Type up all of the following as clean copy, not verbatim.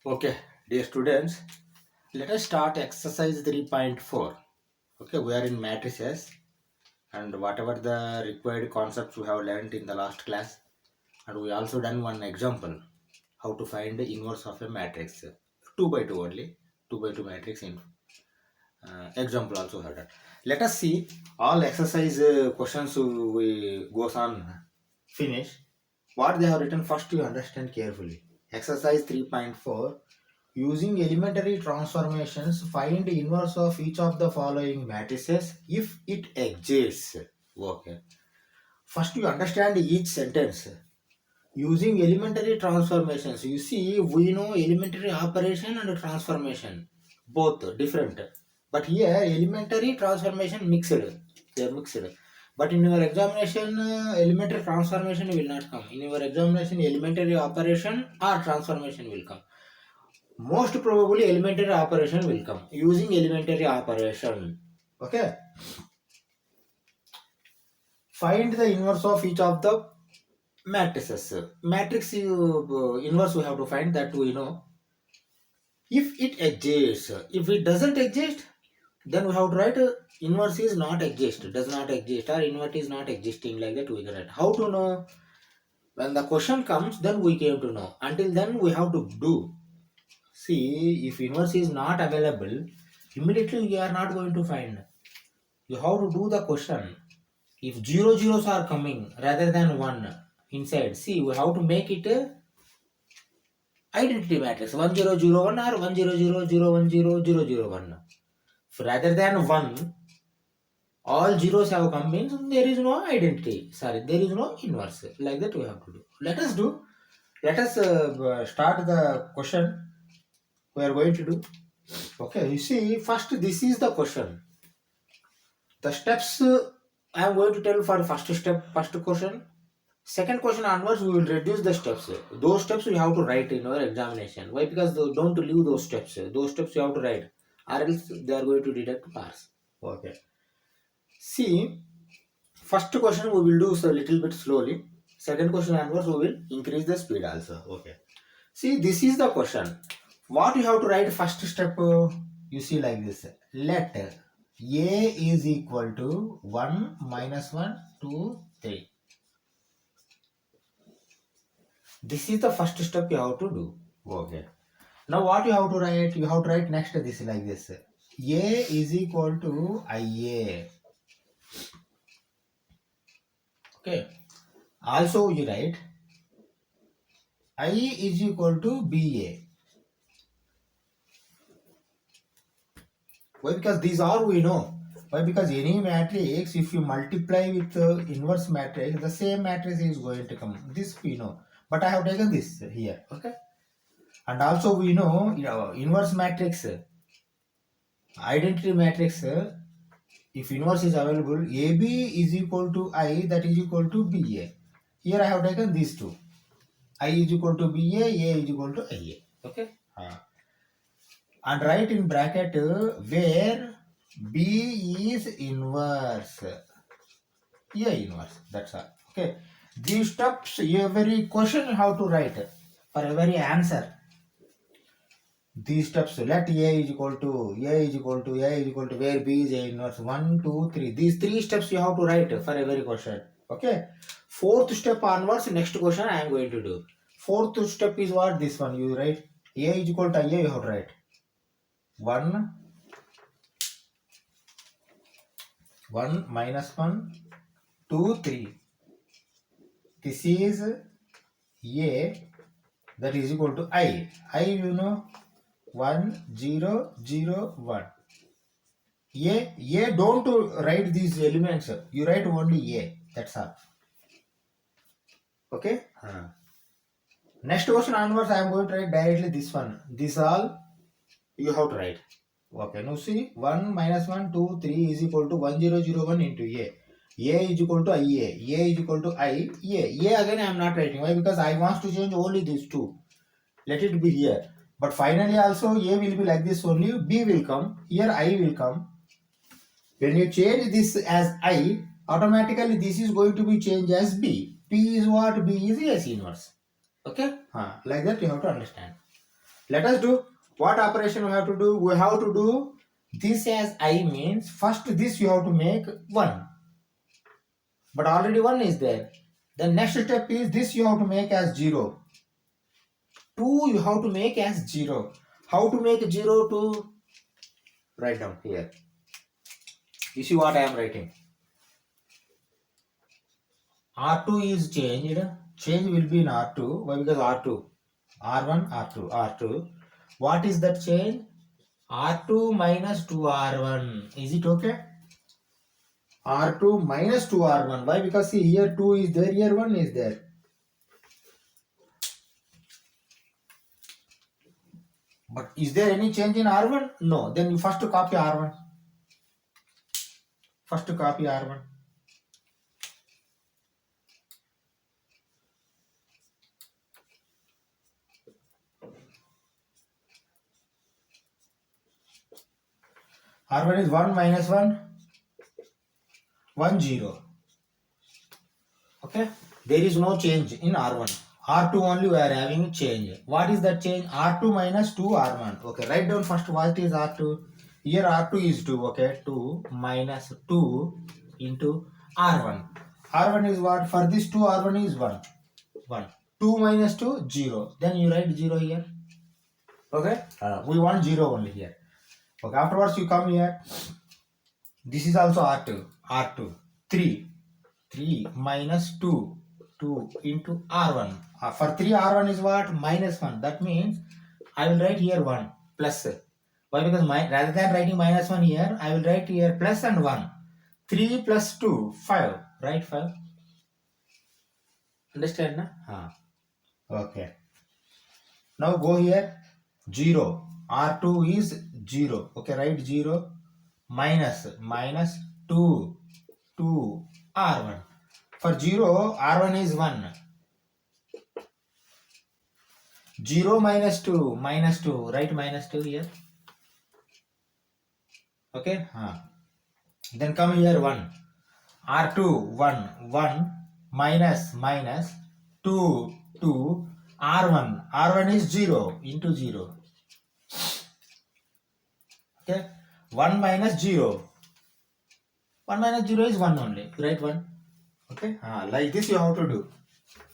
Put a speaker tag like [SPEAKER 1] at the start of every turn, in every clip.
[SPEAKER 1] Okay, dear students, let us start exercise 3.4. Okay, we are in matrices and whatever the required concepts we have learned in the last class, and we also done one example how to find the inverse of a matrix 2 by 2 only 2 by 2 matrix in example also had that. Let us see all exercise questions we goes on finish what they have written. First you understand carefully exercise 3.4. Using elementary transformations, find inverse of each of the following matrices if it exists. Okay. First, you understand each sentence. Using elementary transformations, you see, we know elementary operation and transformation, both different. But here, elementary transformation mixed. They are mixed. But in your examination, elementary transformation will not come. In your examination, elementary operation or transformation will come. Most probably elementary operation will come using elementary operation. Okay, find the inverse of each of the matrices. Matrix inverse we have to find, that we know. If it exists, if it doesn't exist, then we have to write inverse is not exist, does not exist, or inverse is not existing, like that we can write. How to know? When the question comes, then we came to know. Until then we have to do. See, if inverse is not available, immediately you are not going to find. You have to do the question. If zero zeros are coming rather than one inside, see, we have to make it a identity matrix 1001 or 100010001. If rather than one, all zeros have come means there is no identity. Sorry, there is no inverse. Like that we have to do. Let us do. Let us start the question we are going to do. Okay, you see, first this is the question. The steps I am going to tell for first step, first question. Second question onwards, we will reduce the steps. Those steps you have to write in your examination. Why? Because don't leave those steps. Those steps you have to write, or else they are going to deduct pass. Okay. See, first question we will do so a little bit slowly. Second question onwards, we will increase the speed also. Okay. See, this is the question. What you have to write first step, you see like this. Let A is equal to 1 minus 1, 2, 3. This is the first step you have to do. Okay. Now what you have to write? You have to write next this like this. A is equal to IA. Okay. Also you write I is equal to BA. Why? Because these are we know. Why? Because any matrix, if you multiply with the inverse matrix, the same matrix is going to come. This we know. But I have taken this here. Okay. And also we know, inverse matrix, identity matrix, if inverse is available, AB is equal to I, that is equal to BA. Here I have taken these two. I is equal to BA, A is equal to IA. Okay. And write in bracket where B is inverse. A inverse. That's all. Okay. These steps, every question you have to write for every answer. These steps, let A is equal to where B is A inverse 1, 2, 3. These three steps you have to write for every question. Okay. Fourth step onwards, next question I am going to do. Fourth step is what? This one. You write A is equal to IA, you have to write 1 minus 1, 2, 3. This is A, that is equal to I. I, you know, 1, 0, 0, 1. A, don't write these elements. You write only A. That's all. Okay? Next question onwards, I am going to write directly this one. This all you have to write. Okay, now see, 1 minus 1, 2, 3 is equal to 1001 into A. A is equal to IA. A is equal to I. A again I am not writing. Why? Because I want to change only these two. Let it be here. But finally also A will be like this only. B will come. Here I will come. When you change this as I, automatically this is going to be changed as B. P is what? B is S inverse. Okay? Like that you have to understand. Let us do what operation we have to do. We have to do this as I means first this you have to make 1, but already 1 is there. The next step is this you have to make as 0. 2 you have to make as 0. How to make 0 to write down here? You see what I am writing. R2 is changed. Change will be in R2. Why? Because R2. R1, R2, R2. What is that change? R2 minus 2R1. Is it okay? R2 minus 2R1. Why? Because see here 2 is there, here 1 is there. But is there any change in R1? No. Then you first copy R1. First copy R1. R1 is 1 minus 1. 1, 0. Okay. There is no change in R1. R2 only we are having change. What is that change? R2 minus 2 R1. Okay. Write down first what is R2. Here R2 is 2. Okay. 2 minus 2 into R1. R1 is what? For this 2 R1 is 1. 1. 2 minus 2, 0. Then you write 0 here. Okay. We want 0 only here. Okay. Afterwards you come here. This is also R2. R2. 3. 3 minus 2. 2 into R1. For 3 R1 is what? Minus 1. That means I will write here 1 plus. Why? Because rather than writing minus 1 here, I will write here plus and 1. 3 plus 2, 5. Right? 5. Understand? Na? Okay. Now go here. 0. R2 is 0. Okay, write 0 minus 2 R1. For 0, R1 is 1. 0 minus 2, write minus 2 here. Okay. Then come here 1. R2 1 minus 2 R1. R1 is 0 into 0. Okay. 1 minus 0. 1 minus 0 is 1 only. Write 1. Okay. Like this you have to do.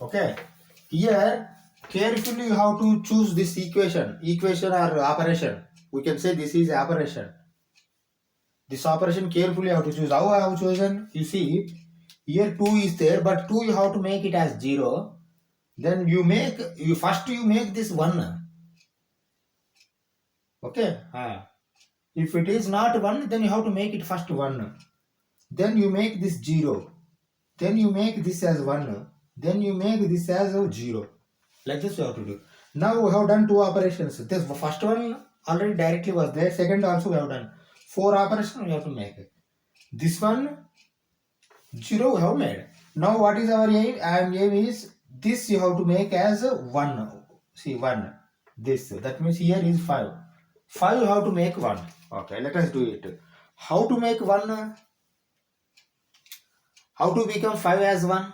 [SPEAKER 1] Okay. Here carefully you have to choose this equation or operation. We can say this is operation. This operation carefully you have to choose. How I have chosen? You see here 2 is there, but 2 you have to make it as 0. Then you make this 1. Okay. If it is not 1, then you have to make it first 1. Then you make this 0. Then you make this as 1. Then you make this as 0. Like this you have to do. Now we have done 2 operations. This first one already directly was there. Second also we have done. 4 operations we have to make. This one 0 we have made. Now what is our aim? Our aim is this you have to make as 1. See 1. This. That means here is 5. 5 you have to make 1. Okay, let us do it. How to make 1? How to become 5 as 1?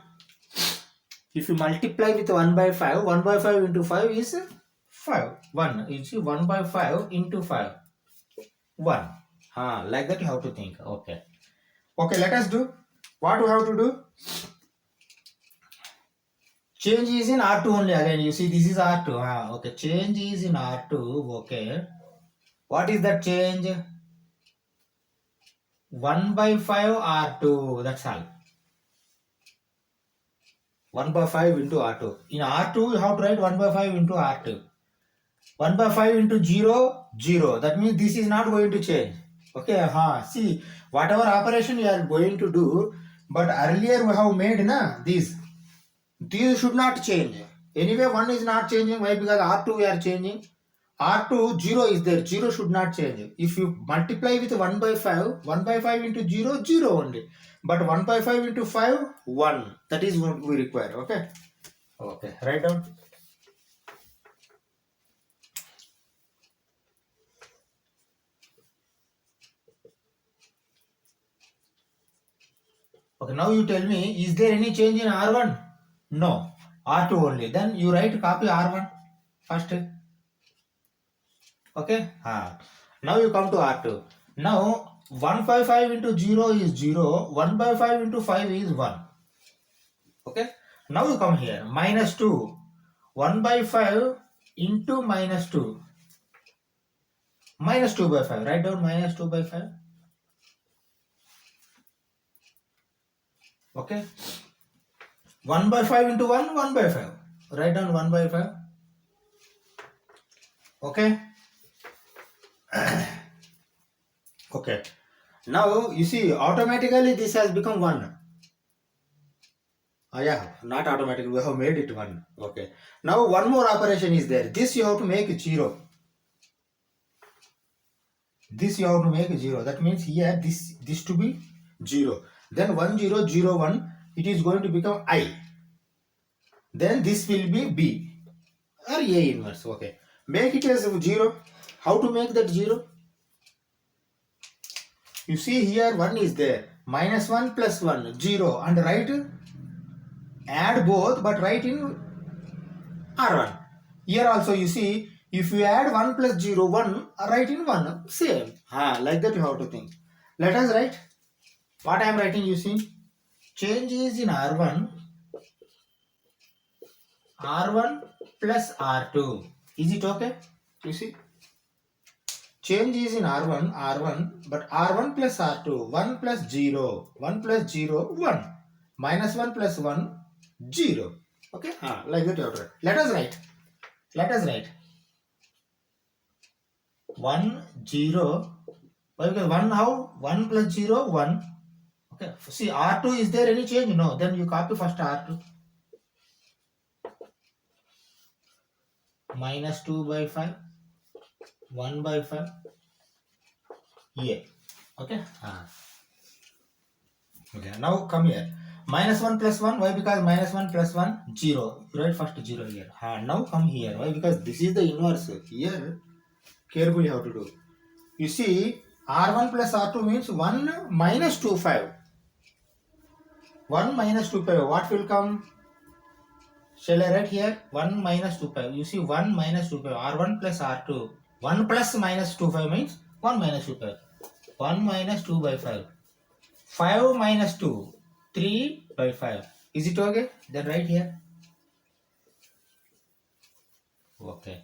[SPEAKER 1] If you multiply with 1 by 5, 1 by 5 into 5 is 5. 1. You see 1 by 5 into 5. 1. Like that you have to think. Okay. Okay, let us do. What we have to do? Change is in R2 only again. You see this is R2. Okay, change is in R2. Okay. What is that change? 1 by 5 R2. That's all. 1 by 5 into R2. In R2, you have to write 1 by 5 into R2. 1 by 5 into 0, 0. That means this is not going to change. Okay, see, whatever operation you are going to do, but earlier we have made these should not change. Anyway, 1 is not changing. Why? Because R2 we are changing. R2, 0 is there. 0 should not change. If you multiply with 1 by 5, 1 by 5 into 0, 0 only. But 1 by 5 into 5, 1. That is what we require. Okay. Okay. Write down. Okay. Now you tell me, is there any change in R1? No. R2 only. Then you write copy R1 first. Okay. Now you come to R2. Now 1 by 5 into 0 is 0. 1 by 5 into 5 is 1. Okay. Now you come here. Minus 2. 1 by 5 into minus 2. Minus 2 by 5. Write down minus 2 by 5. Okay. 1 by 5 into 1. 1 by 5. Write down 1 by 5. Okay. Okay. Now you see automatically this has become 1. Yeah, not automatically. We have made it 1. Okay. Now one more operation is there. This you have to make 0. This you have to make 0. That means here this to be 0. Then 1 0 0 1. It is going to become I. Then this will be B or A inverse. Okay. Make it as 0. How to make that 0? You see here 1 is there. Minus 1 plus 1 0 and write add both but write in R1. Here also you see if you add 1 plus 0 1 write in 1 same. Like that you have to think. Let us write what I am writing. You see change is in R1 plus R2. Is it okay? You see change is in R1 but R1 plus R2. 1 plus 0 1 plus 0 1 minus 1 plus 1 0. Okay. Like that you have to write. Let us write 1 0. Why? Because 1 how? 1 plus 0 1. Okay. See R2 is there any change? No. Then you copy first R2. Minus 2 by 5. 1 by 5. Yeah. Okay. Okay. Now come here. Minus 1 plus 1. Why? Because minus 1 plus 1 0. Write first 0 here. Now come here. Why? Because this is the inverse. Here carefully how to do. You see R1 plus R2 means 1 minus 2 5. 1 minus 2 5. What will come? Shall I write here? 1 minus 2 5. You see 1 minus 2 5. R1 plus R2. 1 plus minus 2 5 means 1 minus 2 5. 1 minus 2 by 5. 5 minus 2. 3 by 5. Is it okay? Then write here. Okay.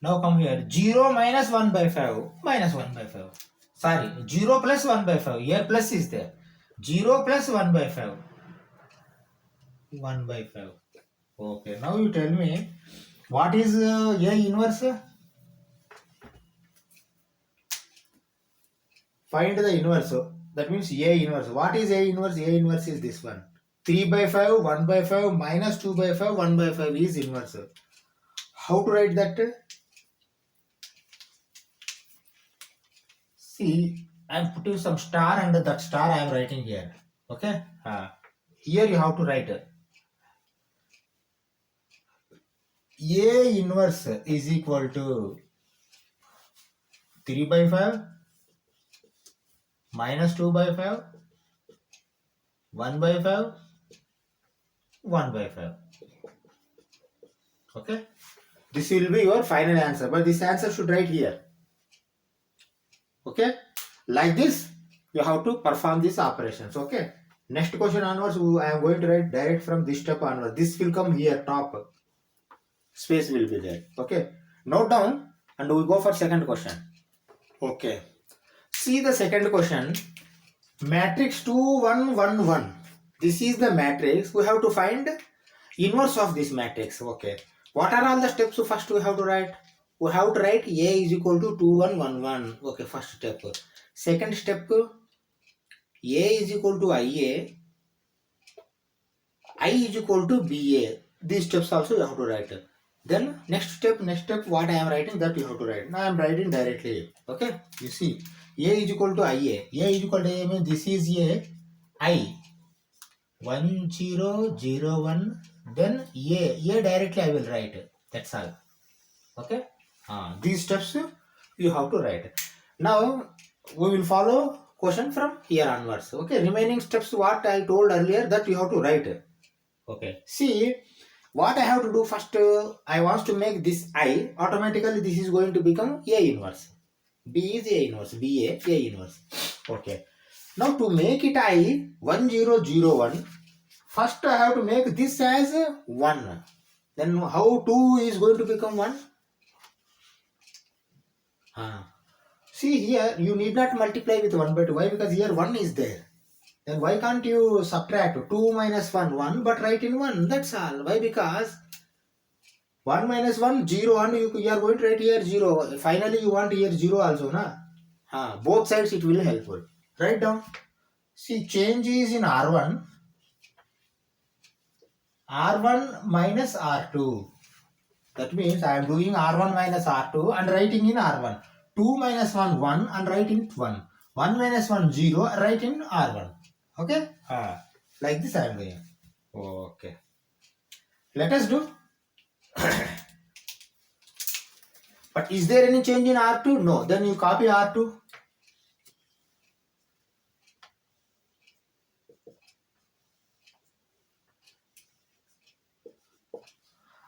[SPEAKER 1] Now come here. 0 minus 1 by 5. Minus 1 by 5. Sorry. 0 plus 1 by 5. Here plus is there. 0 plus 1 by 5. 1 by 5. Okay. Now you tell me what is A inverse? Find the inverse. That means A inverse. What is A inverse? A inverse is this one. 3 by 5, 1 by 5, minus 2 by 5, 1 by 5 is inverse. How to write that? See, I am putting some star under that star I am writing here. Okay? Here you have to write A inverse is equal to 3 by 5, minus 2 by 5, 1 by 5, 1 by 5. Okay? This will be your final answer, but this answer should write here. Okay? Like this, you have to perform these operations. Okay? Next question onwards, I am going to write direct from this step onwards. This will come here, top. Space will be there. Okay? Note down and we go for second question. Okay. See the second question. Matrix 2, 1, 1, 1. This is the matrix. We have to find inverse of this matrix. Okay. What are all the steps first we have to write? We have to write A is equal to 2, 1, 1, 1. Okay, first step. Second step, A is equal to IA. I is equal to BA. These steps also you have to write. Then next step, what I am writing that you have to write. Now I am writing directly. Okay, you see. A is equal to IA. A is equal to A means this is A. I. 1, 0, 0, 1. Then A directly I will write. That's all. Okay. These steps you have to write. Now we will follow question from here onwards. Okay. Remaining steps what I told earlier that you have to write. Okay. See, What I have to do first, I want to make this I, automatically this is going to become A inverse. B is A inverse, A inverse. Okay. Now to make it I 1001, first I have to make this as 1. Then how 2 is going to become 1? See here, you need not multiply with 1 by 2. Why? Because here 1 is there. Then why can't you subtract 2 minus 1, 1, but write in 1? That's all. Why? Because 1 minus 1, 0, and you are going to write here 0. Finally, you want here 0 also, na? Both sides it will helpful. Write down. See, change is in R1. R1 minus R2. That means I am doing R1 minus R2 and writing in R1. 2 minus 1, 1 and writing 1. 1 minus 1, 0, write in R1. Okay? Like this I am doing. Okay. Let us do. But is there any change in R2? No. Then you copy R2.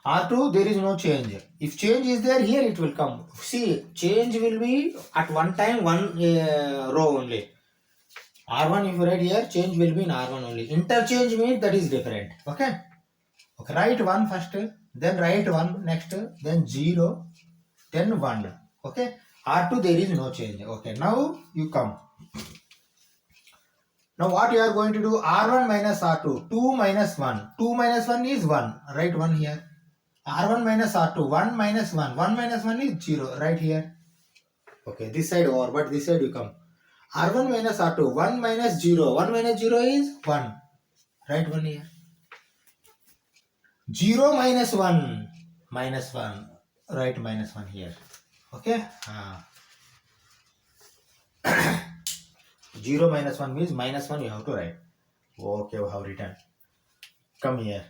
[SPEAKER 1] R2, there is no change. If change is there, here it will come. See, change will be at one time, one row only. R1, if you write here, change will be in R1 only. Interchange means that is different. Okay? Okay, write 1 first, then write 1 next, then 0, then 1. Okay? R2, there is no change. Okay, now you come. Now what you are going to do? R1 minus R2, 2 minus 1. 2 minus 1 is 1. Write 1 here. R1 minus R2, 1 minus 1. 1 minus 1 is 0. Right here. Okay, this side over, but this side you come. R1 minus R2, 1 minus 0. 1 minus 0 is 1. Write 1 here. 0 minus 1. Minus 1. Write minus 1 here. Okay. 0 minus 1 means minus 1 you have to write. Okay, we have written. Come here.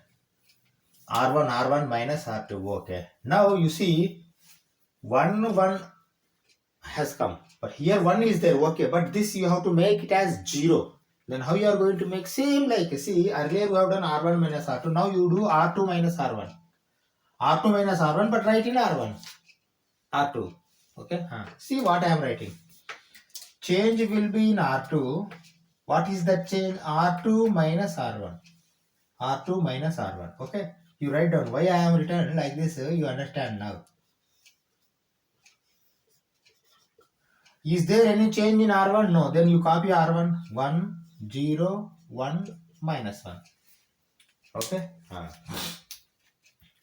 [SPEAKER 1] R1 minus R2. Okay. Now you see 1 has come. But here 1 is there. Okay. But this you have to make it as 0. Then how you are going to make? Same like, see, earlier we have done R1 minus R2. Now you do R2 minus R1. R2 minus R1, but write in R1. R2. Okay. See what I am writing. Change will be in R2. What is that change? R2 minus R1. R2 minus R1. Okay. You write down why I am written like this. You understand now. Is there any change in R1? No. Then you copy R1. 1, 0, 1, minus 1. Okay.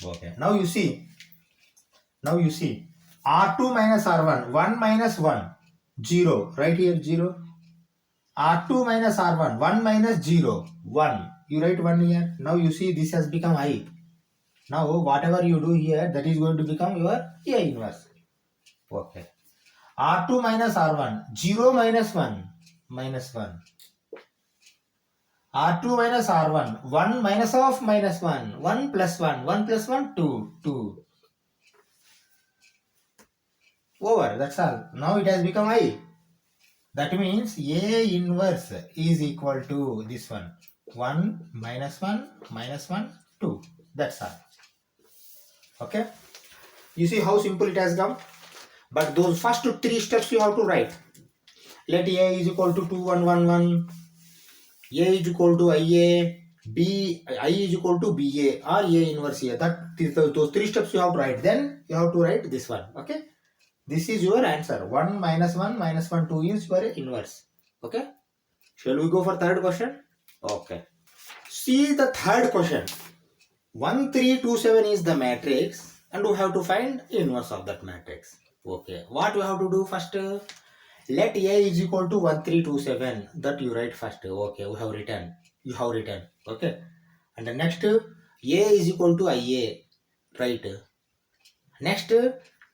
[SPEAKER 1] Okay. Now you see. R2 minus R1. 1 minus 1. 0. Right here 0. R2 minus R1. 1 minus 0. 1. You write 1 here. Now you see this has become I. Now whatever you do here, that is going to become your A inverse. Okay. R2 minus R1. 0 minus 1. Minus 1. R2 minus R1. 1 minus of minus 1. 1 plus 1. 1 plus 1. 2. 2. Over. That's all. Now it has become I. That means A inverse is equal to this one. 1 minus 1 minus 1. 2. That's all. Okay. You see how simple it has come. But those first 3 steps you have to write. Let A is equal to 2, 1, 1, 1. A is equal to IA. I is equal to BA or A inverse A. Those 3 steps you have to write. Then you have to write this one. Okay. This is your answer. 1 minus 1 minus 1, 2 is your inverse. Okay. Shall we go for third question? Okay. See the third question. 1, 3, 2, 7 is the matrix and we have to find inverse of that matrix. Okay. What we have to do first? Let A is equal to 1, 3, 2, 7. That you write first. Okay. We have written. You have written. Okay. And the next, A is equal to IA. Right. Next,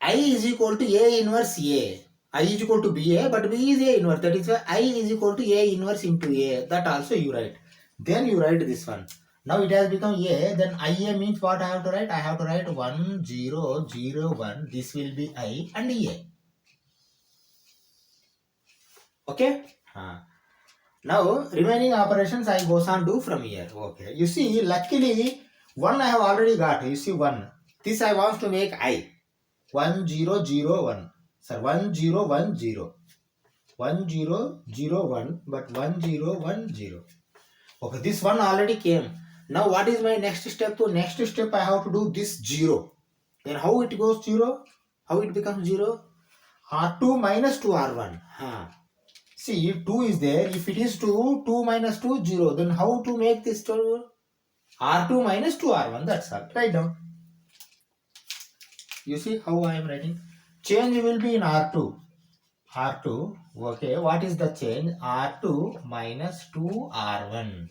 [SPEAKER 1] I is equal to A inverse A. I is equal to BA, but B is A inverse. That is why I is equal to A inverse into A. That also you write. Then you write this one. Now it has become A. Then IA means what I have to write? I have to write 1, 0, 0, 1. This will be I and A. Okay? Now remaining operations I goes on do from here. Okay. You see, luckily 1 I have already got. You see 1. This I want to make I. 1 0 0 1. Sir, 1 0 1 0. 1 0 0 1, but 1 0 1 0. Okay, this one already came. Now what is my next step? So next step I have to do this 0. Then how it goes 0? How it becomes 0? R2 minus 2 R1. See, 2 is there. If it is 2, 2 minus 2, 0. Then how to make this 2? R2 minus 2 R1. That's all. Write down. You see how I am writing? Change will be in R2. R2. Okay. What is the change? R2 minus 2 R1.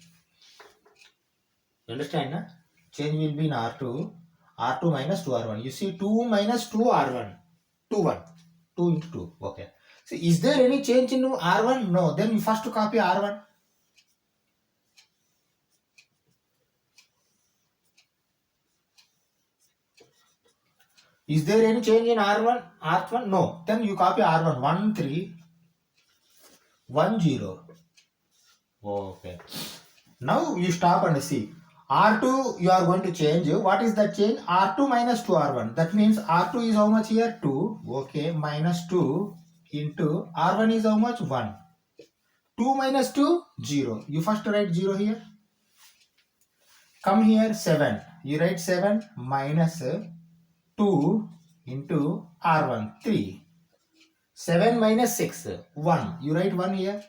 [SPEAKER 1] You understand? Na? Change will be in R2. R2 minus 2 R1. You see 2 minus 2 R1. 2 1. 2 into 2. Okay. So is there any change in R1? No. Then you first copy R1. Is there any change in R1? R1? No. Then you copy R1. 1 3 1 0. Okay. Now you stop and see. R2 you are going to change. What is that change? R2 minus 2 R1. That means R2 is how much here? 2. Okay. Minus 2 into R1 is how much? 1. 2 minus 2? 0. You first write 0 here. Come here 7. You write 7 minus 2 into R1 3. 7 minus 6 1. You write 1 here.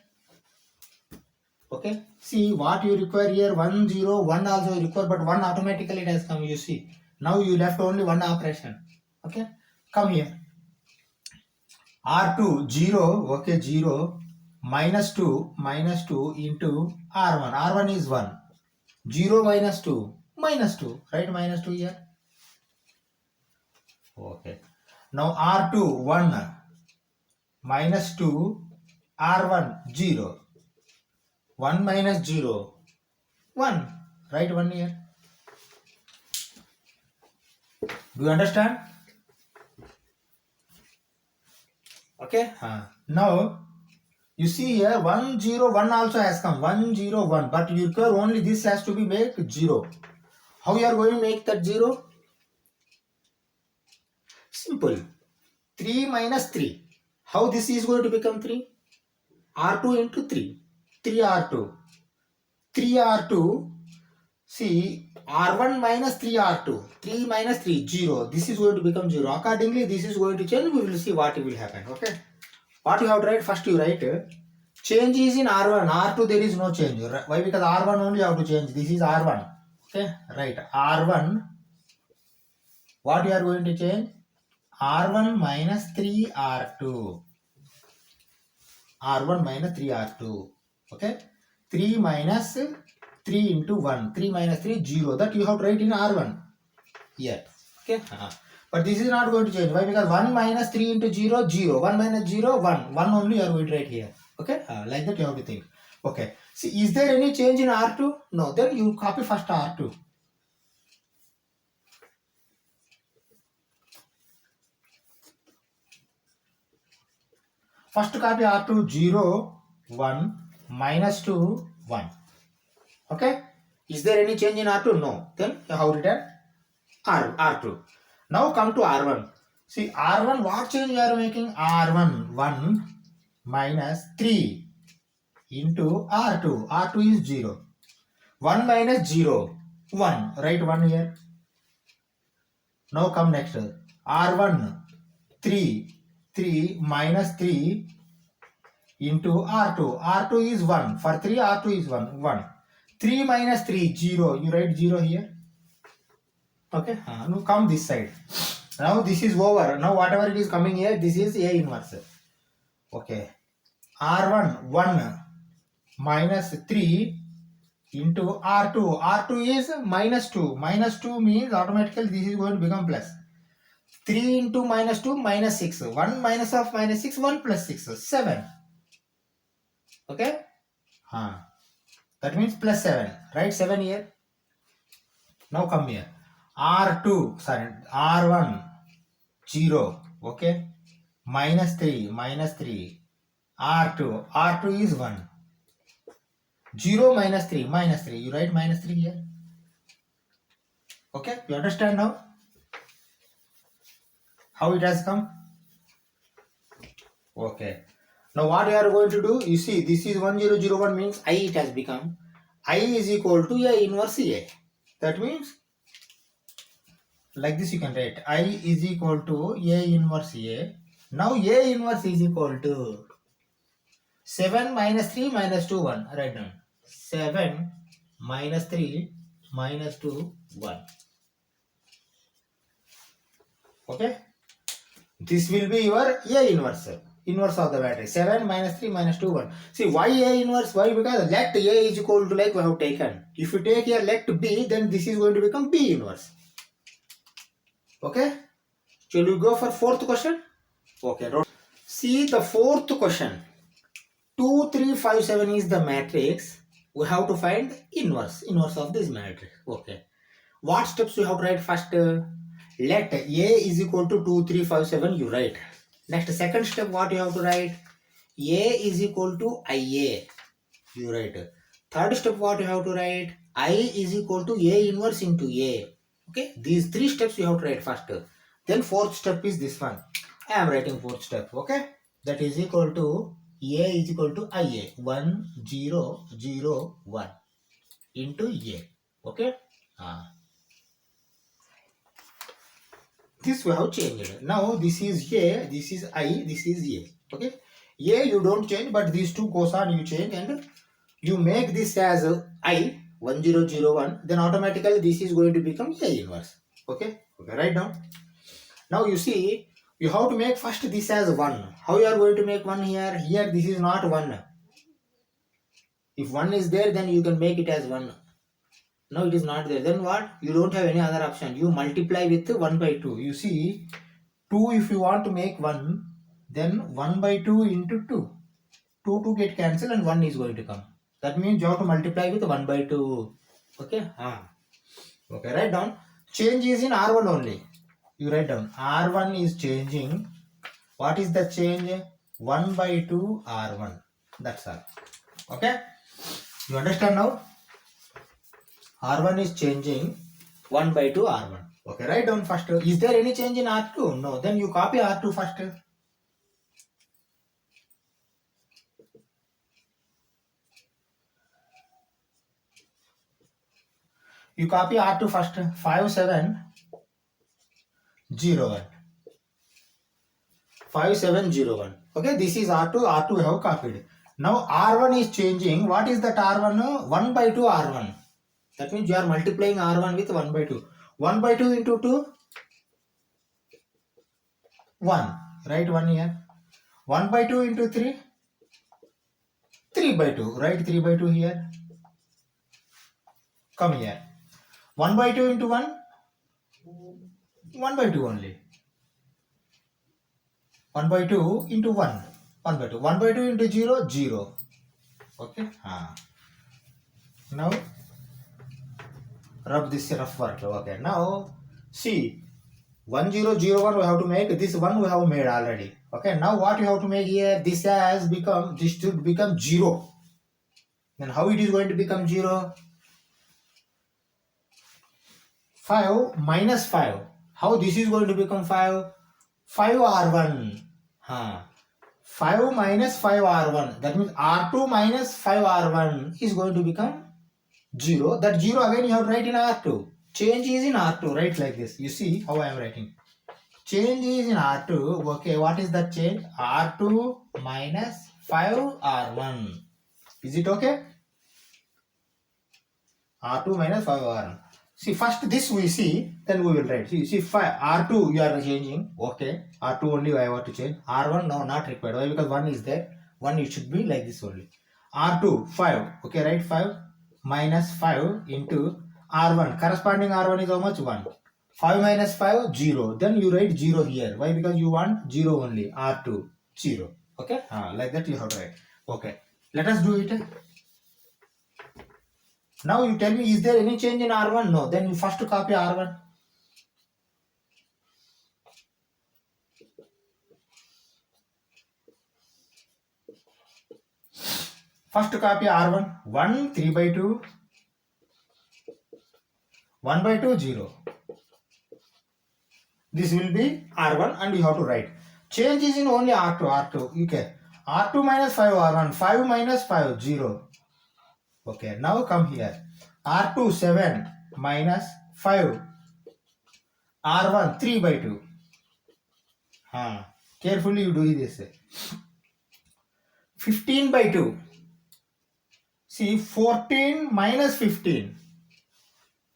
[SPEAKER 1] Okay. See what you require here 1 0 1 also you require, but 1 automatically it has come. You see. Now you left only one operation. Okay. Come here. R2 0. Okay. 0 minus 2 into R1. R1 is 1. 0 minus 2 minus 2. Right, minus 2 here. Okay. Now R2 1 minus 2 R1 0. 1 minus 0 1. Write 1 here. Do you understand? Okay. Now you see here 1 0 1 also has come. 1 0 1. But you require only this has to be made 0. How you are going to make that 0? Simple. 3 minus 3. How this is going to become 3? R2 into 3. 3 R2. 3 R2. See, R1 minus 3 R2. 3 minus 3, 0. This is going to become 0. Accordingly, this is going to change. We will see what will happen. Okay. What you have to write? First you write change is in R1. R2 there is no change. Why? Because R1 only you have to change. This is R1. Okay. Right. R1. What you are going to change? R1 minus 3 R2. R1 minus 3 R2. Okay. 3 minus 3 into 1. 3 minus 3, 0. That you have to write in R1. Here. Okay. But this is not going to change. Why? Because 1 minus 3 into 0, 0. 1 minus 0, 1. 1 only you are going to write here. Okay. Like that you have to think. Okay. See, is there any change in R2? No. Then you copy first R2. First copy R2 0, 1, minus 2, 1. Okay. Is there any change in R2? No. Then you have written R2. Now come to R1. See R1, what change we are making? R1 1 minus 3 into R2. R2 is 0. 1 minus 0. 1. Write 1 here. Now come next. R1 3 minus 3 into R2. R2 is 1. For 3 R2 is 1. 1. 3 minus 3 0. You write 0 here. Okay. Now come this side. Now this is over. Now whatever it is coming here, this is A inverse. Okay. R1 1 minus 3 into R2. R2 is minus 2. Minus 2 means automatically this is going to become plus. 3 into minus 2 minus 6. 1 minus of minus 6, 1 plus 6. 7. Okay. That means plus 7. Write 7 here. Now come here. R1 0. Okay. Minus 3. R2 is 1. 0 minus 3. You write minus 3 here. Okay, you understand now how it has come? Okay. Now what we are going to do, you see this is 1001 means I it has become. I is equal to A inverse A. That means like this you can write I is equal to A inverse A. Now A inverse is equal to 7 minus 3 minus 2 1. Write down. 7 minus 3 minus 2 1. Okay. This will be your A inverse. Inverse of the matrix. 7 minus 3 minus 2 1. See why A inverse? Why? Because let A is equal to like we have taken. If you take here let B, then this is going to become B inverse. Okay. Shall we go for fourth question? Okay. See the fourth question. 2 3 5 7 is the matrix. We have to find inverse of this matrix. Okay. What steps you have to write first? Let A is equal to 2 3 5 7 you write. Next second step what you have to write? A is equal to IA you write. Third step what you have to write? I is equal to A inverse into A. Okay. These three steps you have to write first. Then fourth step is this one. I am writing fourth step. Okay. That is equal to A is equal to IA 1 0 0 1 into A. Okay. This we have changed. Now this is A, this is I, this is A. Okay. A you don't change, but these two goes on you change and you make this as I 1001. Then automatically this is going to become A inverse. Okay. Okay. Write down. Now you see you have to make first this as 1. How you are going to make 1 here? Here this is not 1. If 1 is there, then you can make it as 1. No, it is not there. Then what? You don't have any other option. You multiply with 1 by 2. You see, 2 if you want to make 1, then 1 by 2 into 2. 2 get cancelled and 1 is going to come. That means you have to multiply with 1 by 2. Okay? Okay, write down. Change is in R1 only. You write down. R1 is changing. What is the change? 1 by 2 R1. That's all. Okay? You understand now? R1 is changing 1 by 2 R1. Okay, write down first. Is there any change in R2? No. Then you copy R2 first. You copy R2 first. 5 7 0 1. 5 7 0 1. Okay, this is R2. R2 we have copied. Now R1 is changing. What is that R1? 1 by 2 R1. That means you are multiplying R1 with 1 by 2. 1 by 2 into 2? 1. Write 1 here. 1 by 2 into 3? 3 by 2. Write 3 by 2 here. Come here. 1 by 2 into 1? 1 by 2 only. 1 by 2 into 1. 1 by 2. 1 by 2 into 0? 0. Okay. Now, rub this rough work. Okay. Now, see. 1001 we have to make. This one we have made already. Okay. Now what you have to make here? This should become 0. Then how it is going to become 0? 5 minus 5. How this is going to become 5? 5 R1. 5 minus 5 R1. That means R2 minus 5 R1 is going to become 0. That 0 again you have to write in R2. Change is in R2. Write like this. You see how I am writing. Change is in R2. Okay, what is that change? R2 minus 5 R1. Is it okay? R2 minus 5 R1. See, first this we see, then we will write. See 5, R2 you are changing. Okay, R2 only I want to change. R1 no, not required. Why? Because 1 is there. 1 it should be like this only. R2, 5. Okay, write 5 minus 5 into R1. Corresponding R1 is how much? 1. 5 minus 5, 0. Then you write 0 here. Why? Because you want 0 only. R2, 0. Okay, like that you have to write. Okay, let us do it. Now you tell me, is there any change in R1? No. Then you first copy R1. First copy R1. 1, 3 by 2. 1 by 2, 0. This will be R1 and you have to write. Change is in only R2. Okay. R2 minus 5 R1. 5 minus 5, 0. Okay. Now come here. R2 7 minus 5. R1 3 by 2. Carefully you do this. 15 by 2. See, 14 minus 15.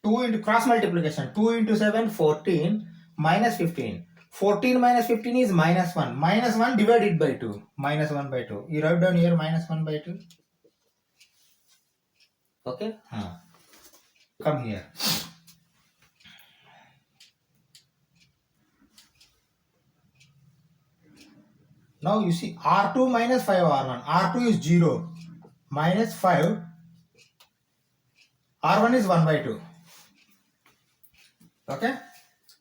[SPEAKER 1] 2 into cross multiplication. 2 into 7, 14 minus 15. 14 minus 15 is minus 1. Minus 1 divided by 2. Minus 1 by 2. You write down here minus 1 by 2. Okay? Come here. Now you see R2 minus 5 R1. R2 is 0. Minus 5. R1 is 1 by 2. Okay?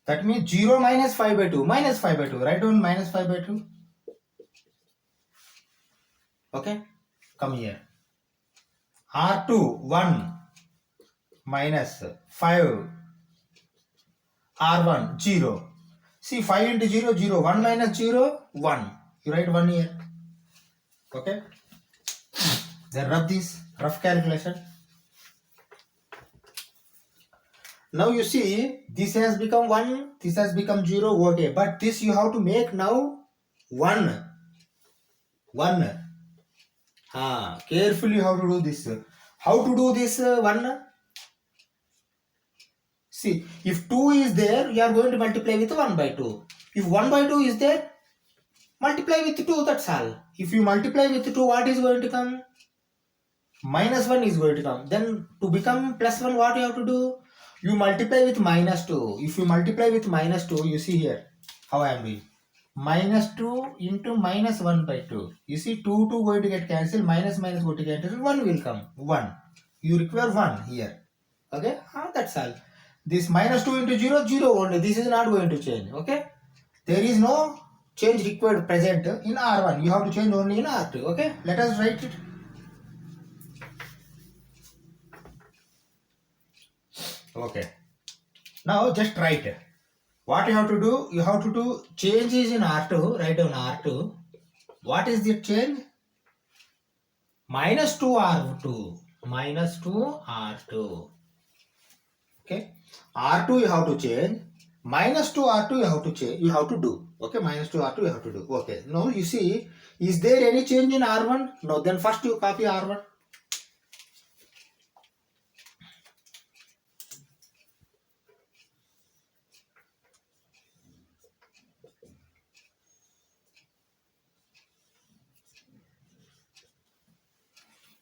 [SPEAKER 1] That means 0 minus 5 by 2. Minus 5 by 2. Write down minus 5 by 2. Okay? Come here. R2 1 minus 5. R1 0. See, 5 into 0, 0. 1 minus 0, 1. You write 1 here. Okay? Then rub this. Rough calculation. Now you see, this has become 1. This has become 0. Okay. But this you have to make now 1. 1. Carefully how to do this. How to do this 1? See, if 2 is there, you are going to multiply with 1 by 2. If 1 by 2 is there, multiply with 2, that's all. If you multiply with 2, what is going to come? Minus 1 is going to come. Then to become plus 1, what you have to do? You multiply with minus 2. If you multiply with minus 2, you see here how I am doing. Minus 2 into minus 1 by 2. You see 2 going to get cancelled, minus minus going to get cancelled, 1 will come. 1. You require 1 here. Okay? That's all. This minus 2 into 0, 0 only. This is not going to change. Okay? There is no change required present in R1. You have to change only in R2. Okay? Let us write it. Okay. Now just write. What you have to do? You have to do changes in R2. Write down R2. What is the change? Minus 2 R2. Minus 2 R2. Okay. R2 you have to change. Minus 2 R2 you have to change. You have to do. Okay. Minus 2 R2 you have to do. Okay. Now you see, is there any change in R1? No. Then first you copy R1.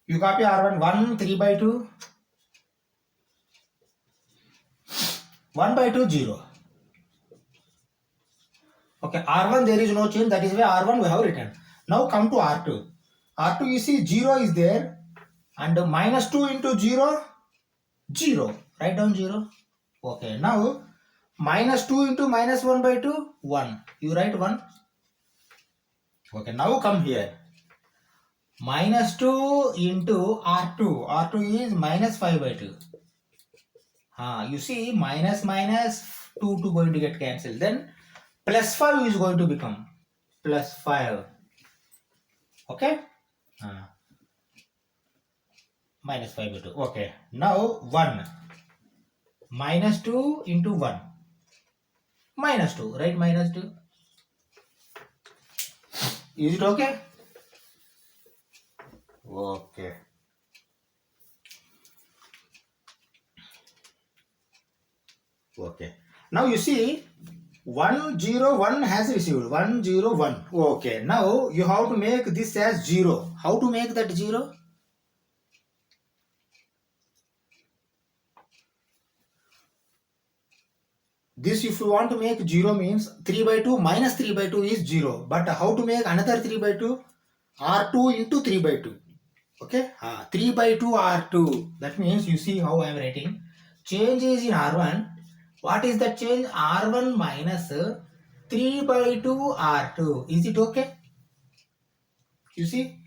[SPEAKER 1] You copy R1. 1 3 by 2. 1 by 2 0. Okay, R1 there is no change. That is why R1 we have written. Now come to R2. R2 you see 0 is there. And minus 2 into 0, 0. Write down 0. Okay, now minus 2 into minus 1 by 2, 1. You write 1. Okay, now come here. Minus 2 into R2. R2 is minus 5 by 2. You see minus 2 going to get cancelled. Then plus 5 is going to become plus 5. Okay? Minus 5 by 2. Okay. Now 1. Minus 2 into 1. Minus 2. Right? Minus 2. Is it okay? Okay. Okay. Now you see 101 has received 101. Okay. Now you have to make this as 0. How to make that 0? This if you want to make 0 means 3 by 2 minus 3 by 2 is 0. But how to make another 3 by 2? R2 into 3 by 2. Okay. 3 by 2 R2. That means you see how I am writing. Change is in R1. What is the change? R1 minus 3 by 2 R2. Is it okay? You see?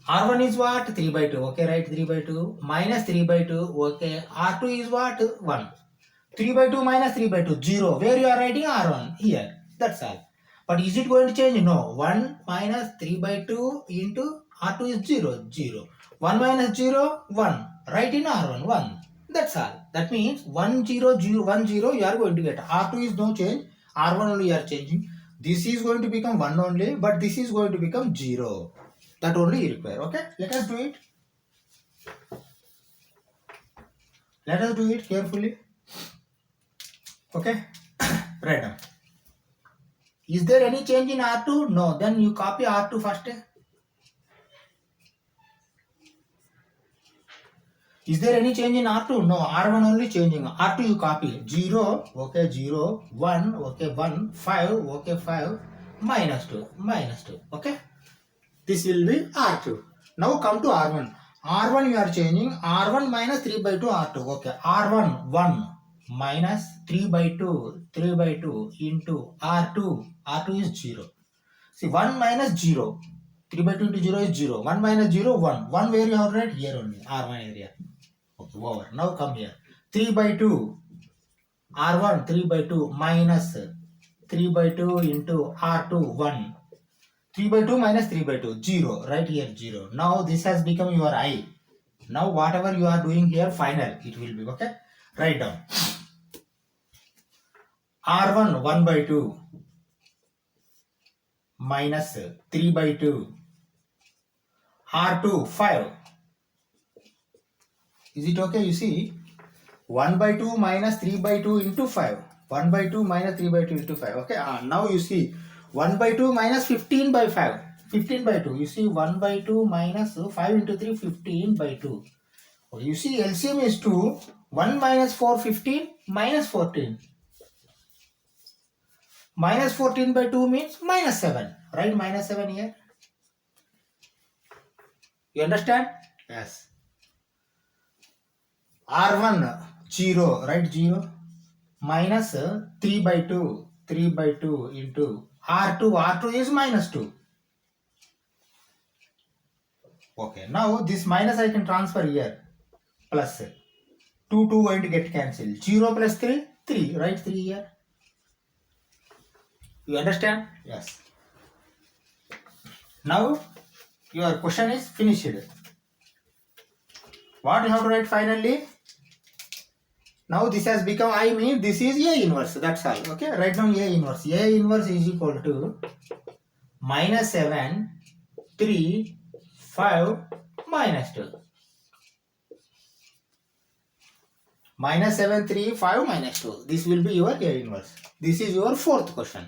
[SPEAKER 1] R1 is what? 3 by 2. Okay, right? 3 by 2. Minus 3 by 2. Okay. R2 is what? 1. 3 by 2 minus 3 by 2, 0. Where you are writing R1? Here. That's all. But is it going to change? No. 1 minus 3 by 2 into R2 is 0. 0. 1 minus 0, 1. Write in R1, 1. That's all. That means 1, 0, 0, 1, 0 you are going to get. R2 is no change. R1 only you are changing. This is going to become 1 only, but this is going to become 0. That only you require. Okay? Let us do it. Let us do it carefully. Okay? Write down. Is there any change in R2? No. Then you copy R2 first. Is there any change in R2? No. R1 only changing. R2 you copy. 0. Okay. 0. 1. Okay. 1. 5. Okay. 5. Minus 2. Minus 2. Okay. This will be R2. Now come to R1. R1 you are changing. R1 minus 3 by 2 R2. Okay. R1 1 minus 3 by 2. 3 by 2 into R2. R2 is 0. See 1 minus 0. 3 by 2 into 0 is 0. 1 minus 0 1. 1 where you have write? Here only. R1 area. Okay. Over. Now come here. 3 by 2. R1 3 by 2 minus 3 by 2 into R2 1. 3 by 2 minus 3 by 2, 0, right here 0. Now this has become your I. Now whatever you are doing here, final, it will be, okay? Write down. R1 1 by 2 minus 3 by 2. R2 5. Is it okay? You see, 1 by 2 minus 3 by 2 into 5. 1 by 2 minus 3 by 2 into 5. Okay, now you see 1 by 2 minus 15 by 5. 15 by 2. You see 1 by 2 minus 5 into 3, 15 by 2. Okay, you see LCM is 2. 1 minus 4, 15 minus 14. Minus 14 by 2 means minus 7. Right? Minus 7 here. You understand? Yes. R1 0. Right? 0. Minus 3 by 2. 3 by 2 into R2. R2 is minus 2. Okay. Now this minus I can transfer here. Plus 2 going to get cancelled. 0 plus 3. 3. Right? 3 here. You understand? Yes. Now your question is finished. What you have to write finally? Now this has become I mean this is A inverse. That's all. Okay. Write down A inverse. A inverse is equal to minus 7, 3, 5, minus 2. Minus 7, 3, 5, minus 2. This will be your A inverse. This is your fourth question.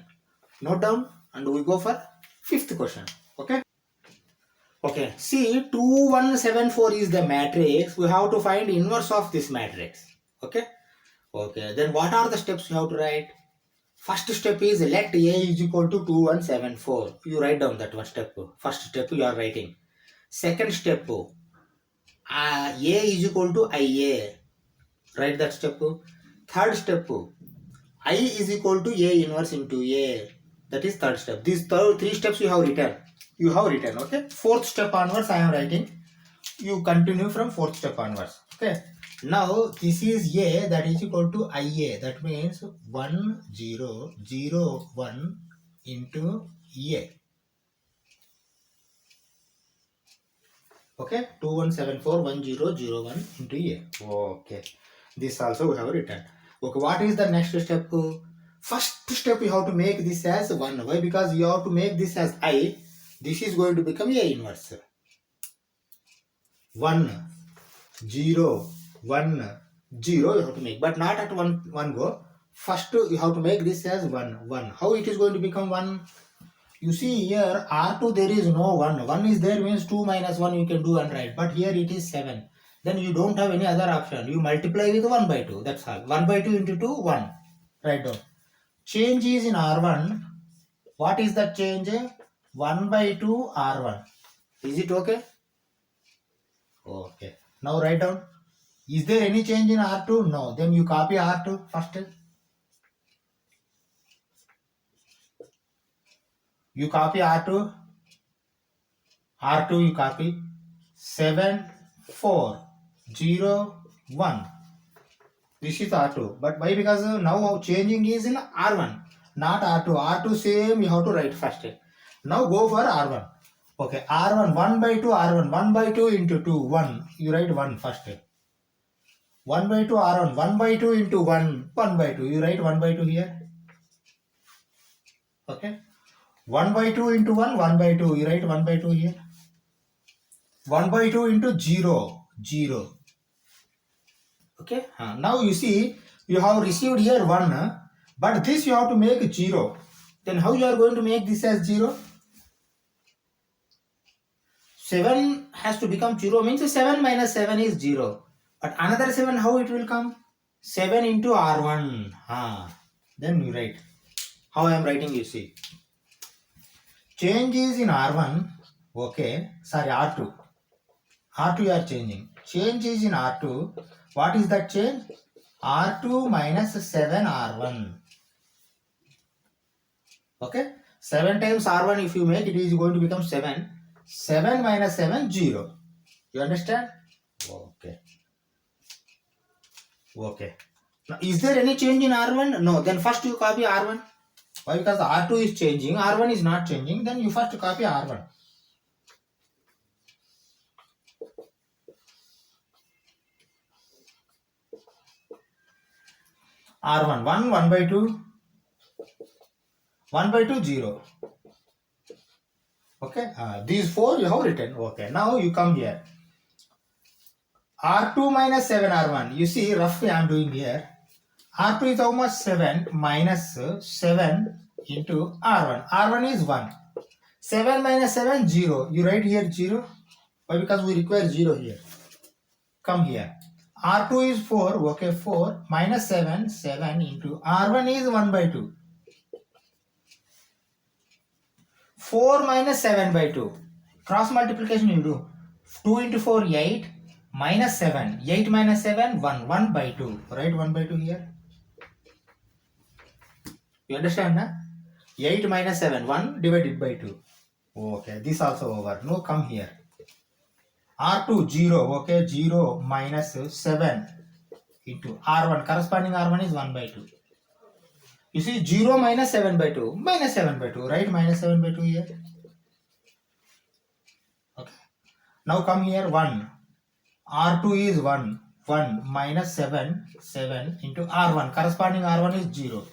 [SPEAKER 1] Note down and we go for fifth question. Okay. Okay. See 2, 1, 7, 4 is the matrix. We have to find inverse of this matrix. Okay. Okay. Then what are the steps you have to write? First step is let A is equal to 2, 1, 7, 4. You write down that one step. First step you are writing. Second step, A is equal to IA. Write that step. Third step, I is equal to A inverse into A. That is third step. These three steps you have written. You have written, okay? Fourth step onwards I am writing. You continue from fourth step onwards. Okay. Now this is A that is equal to IA. That means 1, 0, 0, 1 into A. Okay. 2, 1, 7, 4, 1, 0, 0, 1 into A. Okay. This also we have written. Okay. What is the next step? First step you have to make this as 1. Why? Because you have to make this as I. This is going to become A inverse. 1, 0, 1, 0 you have to make. But not at one go. First you have to make this as 1, 1. How it is going to become 1? You see here R2 there is no 1. 1 is there means 2 minus 1 you can do and write. But here it is 7. Then you don't have any other option. You multiply with 1 by 2. That's all. 1 by 2 into 2, 1. Write down. Change is in R1. What is that change? 1 by 2 R1. Is it okay? Okay. Now write down. Is there any change in R2? No. Then you copy R2 first. You copy R2. R2 you copy. 7, 4, 0, 1. This is R2. But why? Because now changing is in R1, not R2. R2 same you have to write first. Now go for R1. Okay, R1 1 by 2 R1 1 by 2 into 2 1. You write 1 first. 1 by 2 R1 1 by 2 into 1 1 by 2. You write 1 by 2 here. Okay. 1 by 2 into 1 1 by 2. You write 1 by 2 here. 1 by 2 into 0 0. Okay. Now you see you have received here 1, but this you have to make 0. Then how you are going to make this as 0? 7 has to become 0 means 7 minus 7 is 0. But another 7 how it will come? 7 into R1. Then you write. How I am writing you see. Change is in R1. Okay. Sorry R2. R2 you are changing. Change is in R2. What is that change? R2 minus 7 R1. Okay. 7 times R1 if you make it is going to become 7. 7 minus 7 0. You understand? Okay. Okay. Now is there any change in R1? No. Then first you copy R1. Why? Because R2 is changing. R1 is not changing. Then you first copy R1. R1 1 1 by 2 1 by 2 0. Okay, these 4 you have written. Okay, now you come here. R2 minus 7 R1. You see roughly I am doing here. R2 is how much? 7 minus 7 into R1. R1 is 1. 7 minus 7 0. You write here 0. Why? Because we require 0 here. Come here. R2 is 4. Okay, 4 minus 7 7 into R1 is 1 by 2. 4 minus 7 by 2. Cross multiplication you do. 2 into 4 8 minus 7. 8 minus 7 1. 1 by 2. Write 1 by 2 here. You understand? Na? 8 minus 7 1 divided by 2. Okay, this also over. No, come here. R2 0. Okay, 0 minus 7 into R1. Corresponding R1 is 1 by 2. You see 0 minus 7 by 2. Minus 7 by 2. Right? Minus 7 by 2 here. Okay. Now come here 1. R2 is 1. 1 minus 7. 7 into R1. Corresponding R1 is 0.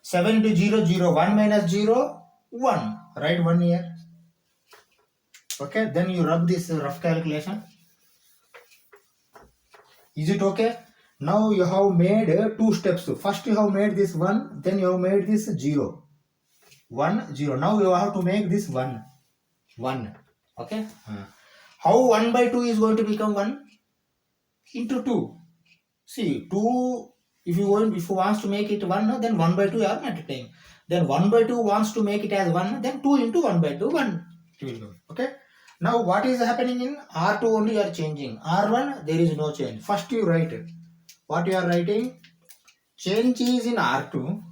[SPEAKER 1] 7 into 0 0. 1 minus 0 1. Write 1 here. Okay. Then you rub this rough calculation. Is it okay? Now you have made 2 steps. First you have made this 1, then you have made this 0. 1, 0. Now you have to make this 1. 1. Okay? How 1 by 2 is going to become 1? Into 2. See, 2, if you wants to make it 1, then 1 by 2 you are multiplying. Then 1 by 2 wants to make it as 1, then 2 into 1 by 2, 1. Okay? Now what is happening in R2 only you are changing. R1 there is no change. First you write it. What you are writing? Change is in R2.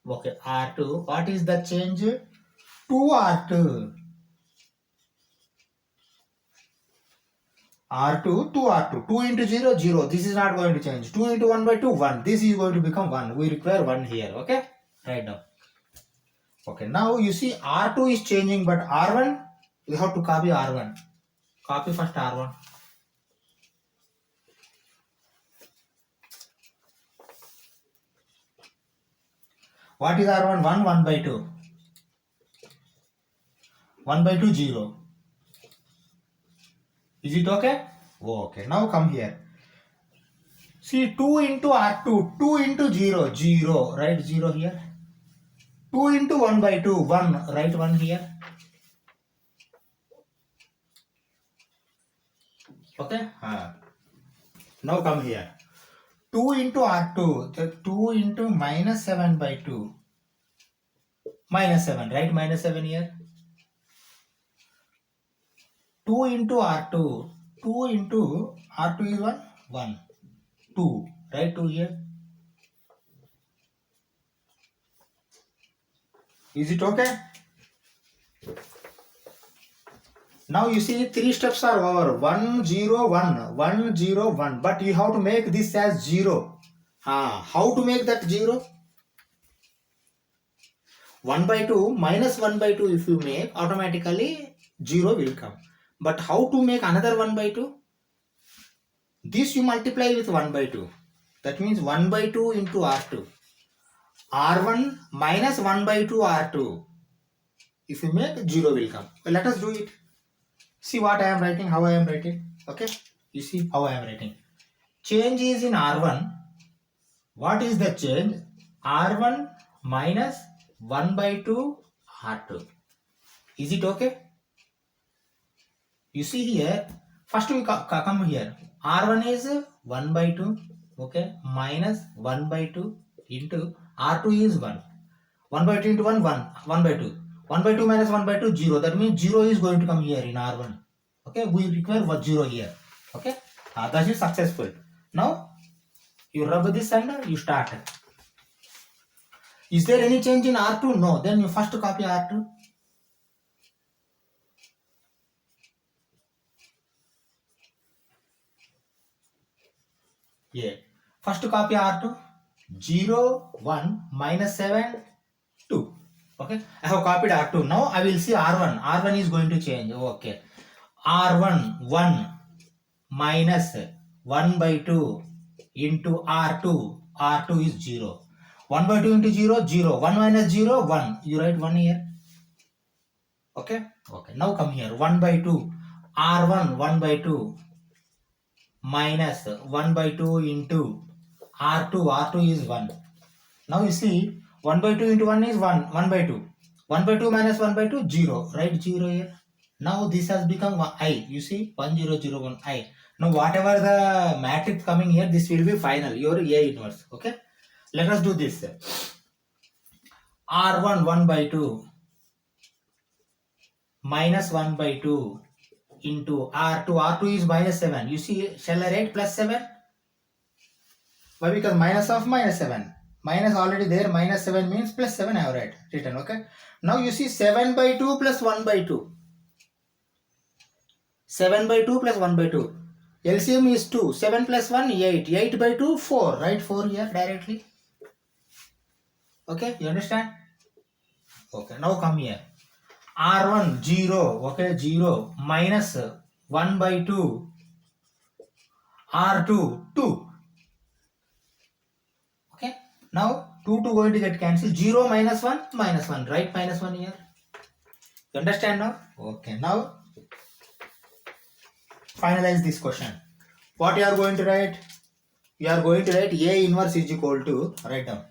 [SPEAKER 1] Okay, R2. What is the change? 2 R2. R2, 2 R2. 2 into 0, 0. This is not going to change. 2 into 1 by 2, 1. This is going to become 1. We require 1 here. Okay? Write down. Okay, now you see R2 is changing, but R1, you have to copy R1. Copy first R1. What is R1? 1, 1 by 2. 1 by 2, 0. Is it okay? Okay, now come here. See 2 into R2, 2 into 0, 0. Write 0 here. 2 into 1 by 2, 1. Write 1 here. Okay? Now come here. 2 into R2, the 2 into minus 7 by 2. Minus 7, right? Minus 7 here. 2 into R2. 2 into R2 is 1? 1. 2. Right? 2 here. Is it okay? Now you see 3 steps are over. 1, 0, 1, 1, 0, 1. But you have to make this as 0. How to make that 0? 1 by 2 minus 1 by 2 if you make, automatically 0 will come. But how to make another 1 by 2? This you multiply with 1 by 2. That means 1 by 2 into R2. R1 minus 1 by 2 R2. If you make, 0 will come. Well, let us do it. See what I am writing, how I am writing. Okay. You see how I am writing. Change is in R1. What is the change? R1 minus 1 by 2 R2. Is it okay? You see here, first we come here. R1 is 1 by 2, okay, minus 1 by 2 into R2 is 1. 1 by 2 into 1, 1 by 2. 1 by 2 minus 1 by 2, 0. That means 0 is going to come here in R1. Okay, we require 0 here. Okay, that is successful. Now, you rub this and you start. Is there any change in R2? No. Then you first copy R2. Yeah. First copy R2. 0, 1, minus 7, 2. Okay. I have copied R2. Now I will see R1. R1 is going to change. Okay. R1, 1, minus 1 by 2 into R2. R2 is 0. 1 by 2 into 0, 0. 1 minus 0, 1. You write 1 here. Okay. Okay. Now come here. 1 by 2. R1, 1 by 2. Minus 1 by 2 into R2. R2 is 1. Now you see 1 by 2 into 1 is 1. 1 by 2. 1 by 2 minus 1 by 2, 0. Write 0 here. Now this has become I. You see 1, 0, 0, 1 I. Now whatever the matrix coming here, this will be final. Your A inverse. Okay. Let us do this. R1 1 by 2 minus 1 by 2 into R2. R2 is minus 7. You see, shall I write plus 7? Why? Because minus of minus 7. Minus already there. Minus 7 means plus 7 I have written. Okay. Now you see 7 by 2 plus 1 by 2. 7 by 2 plus 1 by 2. LCM is 2. 7 plus 1, 8. 8 by 2, 4. Write 4 here directly. Okay. You understand? Okay. Now come here. R1 0. Okay. 0 minus 1 by 2. R2 2. Okay. Now 2 going to get cancelled. 0 minus 1 minus 1. Write minus 1 here. You understand now? Okay. Now finalize this question. What you are going to write? You are going to write A inverse is equal to, write down.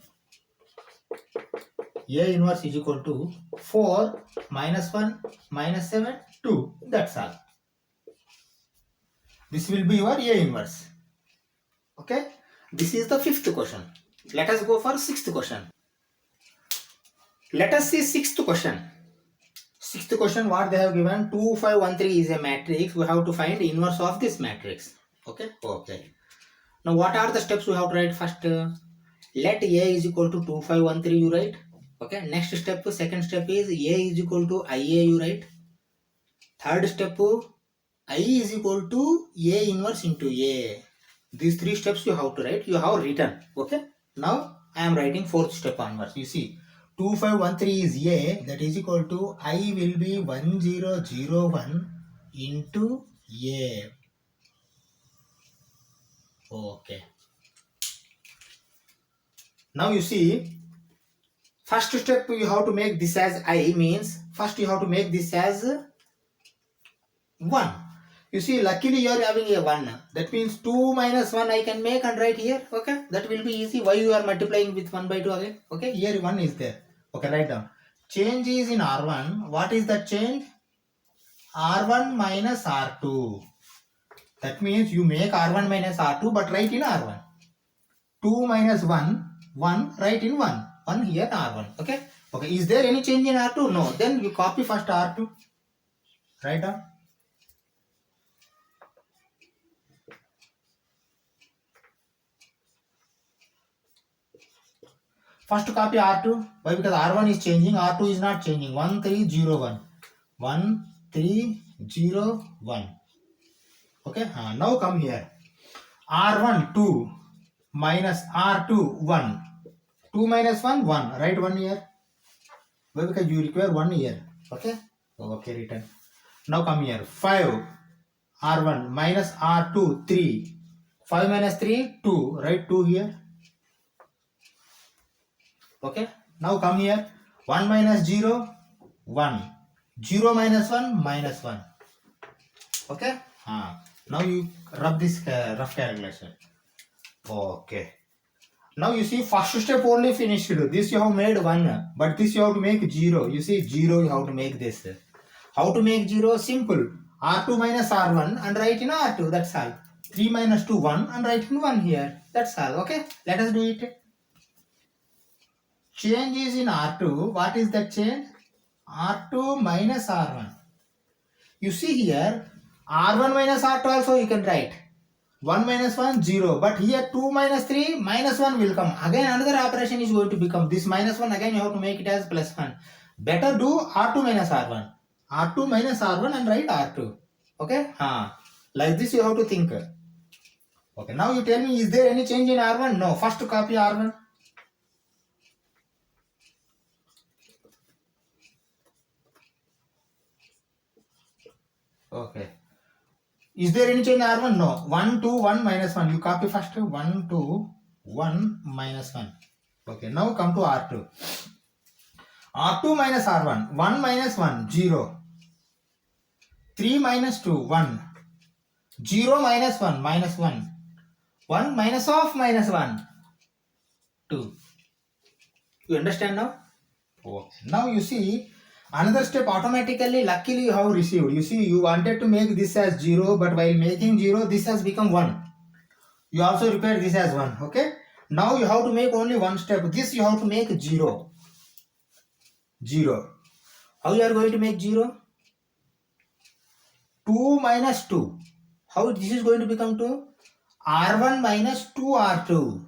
[SPEAKER 1] A inverse is equal to 4 minus 1 minus 7 2. That's all. This will be your A inverse. Okay. This is the 5th question. Let us go for 6th question. Let us see 6th question. 6th question, what they have given, 2, 5, 1, 3 is a matrix. We have to find inverse of this matrix. Okay. Okay. Now what are the steps we have to write first? Let A is equal to 2, 5, 1, 3 you write. Okay. Next step, second step is A is equal to IA you write. Third step, I is equal to A inverse into A. These 3 steps you have to write. You have written. Okay. Now I am writing 4th step onwards. You see 2, 5, 1, 3 is A. That is equal to I will be 1, 0, 0, 1 into A. Okay. Now you see, first step you have to make this as I, means first you have to make this as 1. You see, luckily you are having a 1. That means 2 minus 1 I can make and write here. Okay. That will be easy. Why you are multiplying with 1 by 2 again? Okay. Here 1 is there. Okay. Write down. Change is in R1. What is that change? R1 minus R2. That means you make R1 minus R2 but write in R1. 2 minus 1. 1 write in 1. 1 here R1. Okay. Okay. Is there any change in R2? No. Then you copy first R2. Write down. First copy R2. Why? Because R1 is changing, R2 is not changing. 1, 3, 0, 1. 1, 3, 0, 1. Okay, now come here. R1 2 minus R2 1. 2 minus 1 1. Write 1 here. Why? Because you require 1 here. Okay. Okay, written. Now come here. 5 R1 minus R2 3. 5 minus 3 2. Write 2 here. Okay. Now come here. 1 minus 0 1. 0 minus 1 minus 1. Okay. Now you rub this rough calculation. Okay. Now you see first step only finished. This you have made 1, but this you have to make 0. You see 0 you have to make this. How to make 0? Simple. R2 minus R1 and write in R2. That's all. 3 minus 2 1 and write in 1 here. That's all. Okay. Let us do it. Change is in R2. What is that change? R2 minus R1. You see here R1 minus R2 also you can write. 1 minus 1 0, but here 2 minus 3 minus 1 will come. Again another operation is going to become this minus 1. Again you have to make it as plus 1. Better do R2 minus R1. R2 minus R1 and write R2. Okay. Like this you have to think. Okay. Now you tell me, is there any change in R1? No. First copy R1. Okay. Is there any change in R1? No. 1 2 1 minus 1. You copy first. 1 2 1 minus 1. Okay. Now come to R2. R2 minus R1. 1 minus 1 0. 3 minus 2 1. 0 minus 1 minus 1. 1 minus of minus 1 2. You understand now? Okay. Now you see another step automatically, luckily you have received. You see you wanted to make this as 0, but while making 0 this has become 1. You also required this as 1. Okay. Now you have to make only one step. This you have to make 0. 0. How you are going to make 0? 2 minus 2. How this is going to become 2? R1 minus 2R2.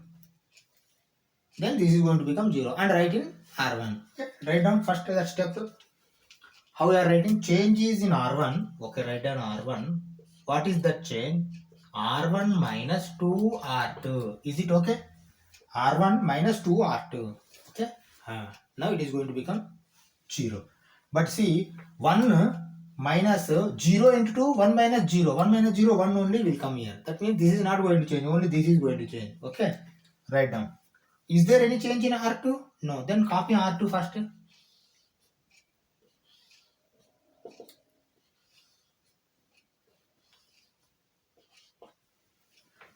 [SPEAKER 1] Then this is going to become 0 and write in R1. Okay. Write down first that step. How we are writing? Change is in R1. Okay, write down R1. What is that change? R1 minus 2R2. Is it okay? R1 minus 2R2. Okay. Now it is going to become 0. But see, 1 minus 0 into 2, 1 minus 0. 1 minus 0, 1 only will come here. That means this is not going to change. Only this is going to change. Okay. Write down. Is there any change in R2? No. Then copy R2 first.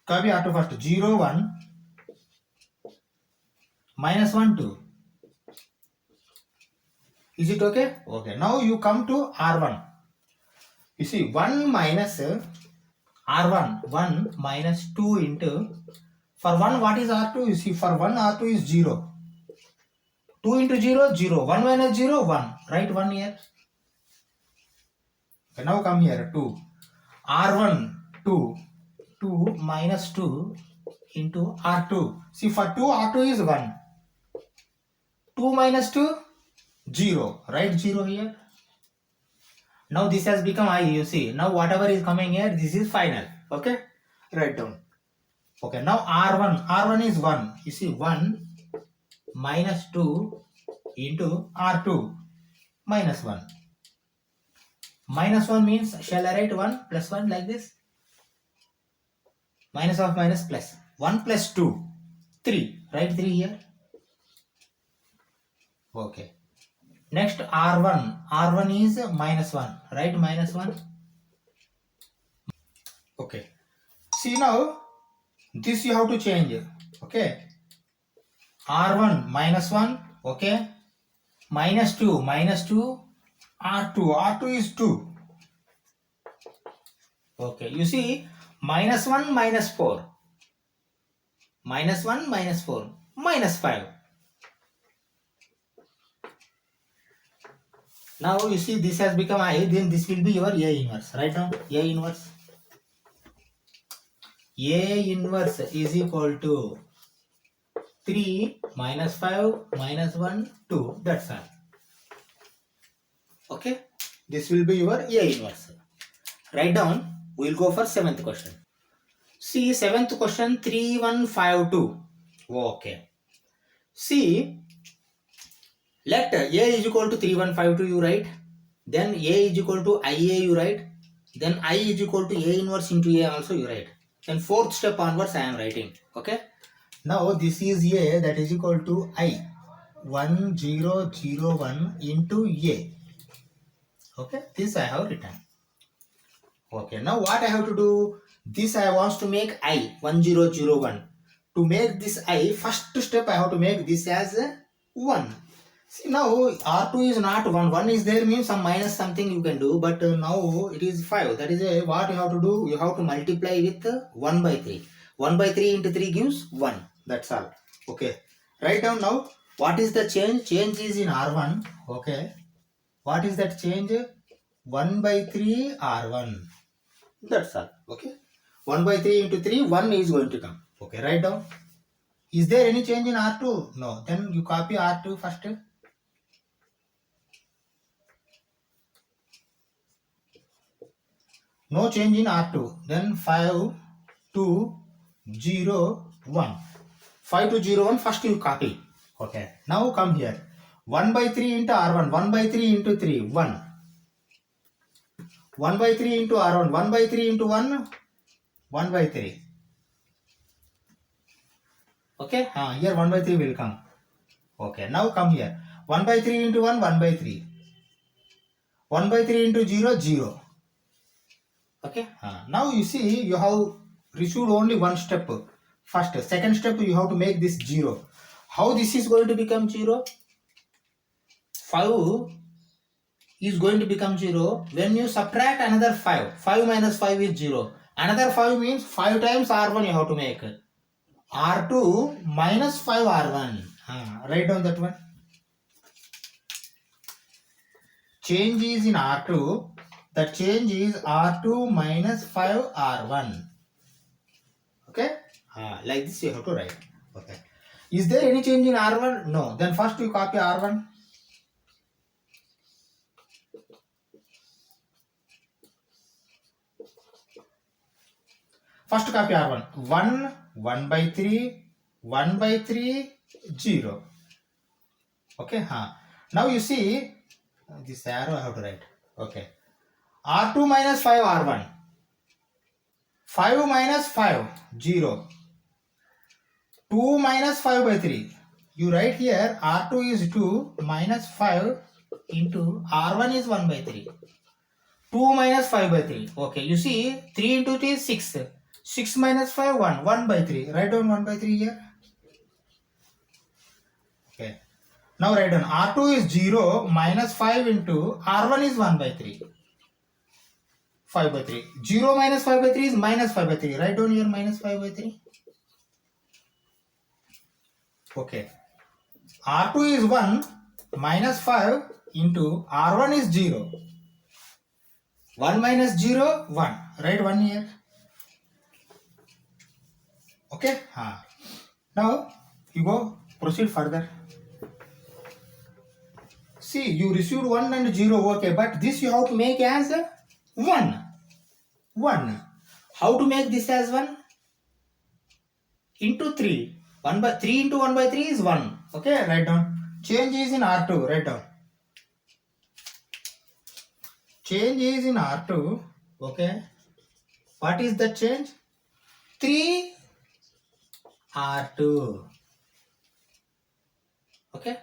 [SPEAKER 1] Copy R2 first. 0 1 minus 1 2. Is it okay? Okay. Now you come to R1. You see 1 minus R1. 1 minus 2 into. For 1 what is R2? You see for 1 R2 is 0. 2 into 0 0. 1 minus 0 1. Write 1 here. Okay, now come here 2. R1 2. 2 minus 2 into R2. See for 2 R2 is 1. 2 minus 2 0. Write 0 here. Now this has become I. You see. Now whatever is coming here, this is final. Okay. Write down. Okay. Now R1. R1 is 1. You see 1 minus 2 into R2 minus 1. Minus 1 means, shall I write 1 plus 1 like this? Minus of minus plus. 1 plus 2. 3. Write 3 here. Okay. Next R1. R1 is minus 1. Write minus 1. Okay. See now, this you have to change. Okay. R1 minus 1. Okay. Minus 2. Minus 2. R2. R2 is 2. Okay. You see, minus 1 minus 4. Minus 1 minus 4. Minus 5. Now you see this has become I, then this will be your A inverse. Write down A inverse. A inverse is equal to 3 minus 5 minus 1 2. That's all. Okay. This will be your A inverse. Write down. We'll go for 7th question. See 7th question 3152. Okay. See, let A is equal to 3152 you write. Then A is equal to IA you write. Then I is equal to A inverse into A also you write. Then 4th step onwards I am writing. Okay. Now this is A, that is equal to I. 1001 into A. Okay. This I have written. Okay, now what I have to do? This I want to make I 1001. To make this I, first step I have to make this as 1. See now R2 is not 1. 1 is there means some minus something you can do, but now it is 5. That is what you have to do. You have to multiply with 1 by 3. 1 by 3 into 3 gives 1. That's all. Okay. Write down now. What is the change? Change is in R1. Okay. What is that change? 1 by 3 R1. That's all. Okay. 1 by 3 into 3, 1 is going to come. Okay, write down. Is there any change in R2? No. Then you copy R2 first. No change in R2. Then 5, 2, 0, 1. 5 to 0, 1 first you copy. Okay. Now come here. 1 by 3 into R1. 1 by 3 into 3. 1. 1 by 3 into R1. 1 by 3 into 1. 1 by 3. Okay. Here 1 by 3 will come. Okay. Now come here. 1 by 3 into 1. 1 by 3. 1 by 3 into 0. 0. Okay. Now you see you have received only one step. First, second step you have to make this 0. How this is going to become 0? 5 is going to become 0 when you subtract another 5. 5 minus 5 is 0. Another 5 means 5 times R1 you have to make. R2 minus 5 R1. Write down that one. Change is in R2. That change is R2 minus 5 R1. Okay? Like this you have to write. Okay. Is there any change in R1? No. Then first you copy R1. First copy R1. 1, 1 by 3, 1 by 3, 0. Okay. Now you see, this arrow I have to write. Okay. R2 minus 5 R1. 5 minus 5, 0. 2 minus 5 by 3. You write here R2 is 2 minus 5 into R1 is 1 by 3. 2 minus 5 by 3. Okay, you see 3 into 3 is 6. 6 minus 5, 1. 1 by 3. Write down 1 by 3 here. Okay. Now write down R2 is 0 minus 5 into R1 is 1 by 3. 5 by 3. 0 minus 5 by 3 is minus 5 by 3. Write down here minus 5 by 3. Okay. R2 is 1 minus 5 into R1 is 0. 1 minus 0, 1. Write 1 here. Okay. Now you go proceed further. See, you received 1 and 0. Okay, but this you have to make as 1. 1. How to make this as 1? Into 3. 1 by 3 into 1 by 3 is 1. Okay, write down. Change is in R2. Write down. Change is in R2. Okay. What is the change? 3 R2. Okay.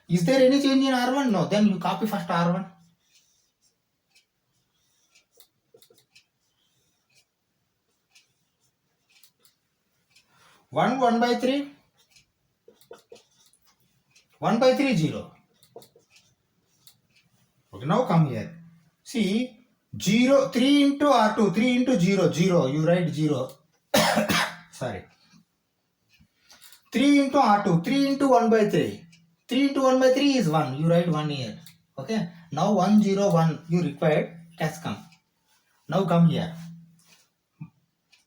[SPEAKER 1] Is there any change in R1? No. Then you copy first R1. One by 3. 1 by 3, 0. Okay, now come here. See, 0, 3 into R2, 3 into 0, 0. You write 0. Sorry. 3 into R2, 3 into 1 by 3. 3 into 1 by 3 is 1. You write 1 here. Okay. Now 1, 0, 1 you required. It has come. Now come here.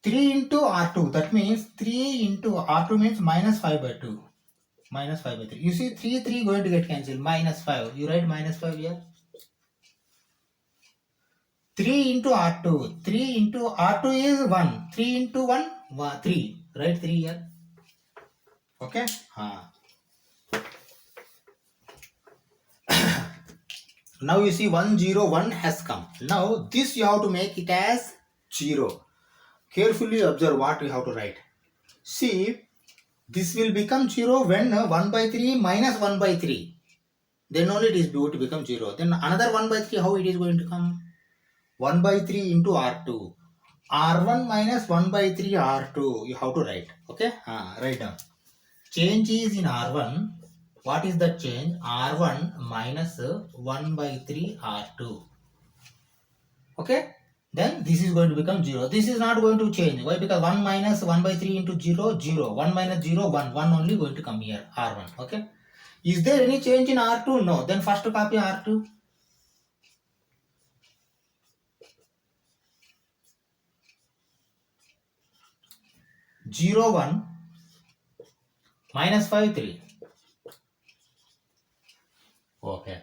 [SPEAKER 1] 3 into R2. That means 3 into R2 means minus 5 by 2. Minus 5 by 3. You see 3, 3 going to get cancelled. Minus 5. You write minus 5 here. 3 into R2. 3 into R2 is 1. 3 into 1, 3. Right, 3 here. Okay. Now you see 1, 0, 1 has come. Now this you have to make it as 0. Carefully observe what you have to write. See, this will become 0 when 1 by 3 minus 1 by 3. Then only it is going to become 0. Then another 1 by 3, how it is going to come? 1 by 3 into R2. R1 minus 1 by 3 R2. You have to write. Okay? Write down. Change is in R1. What is the change? R1 minus 1 by 3 R2. Okay? Then this is going to become 0. This is not going to change. Why? Because 1 minus 1 by 3 into 0, 0. 1 minus 0, 1. 1 only going to come here. R1. Okay? Is there any change in R2? No. Then first copy R2. 0, 1 minus 5, 3. Okay.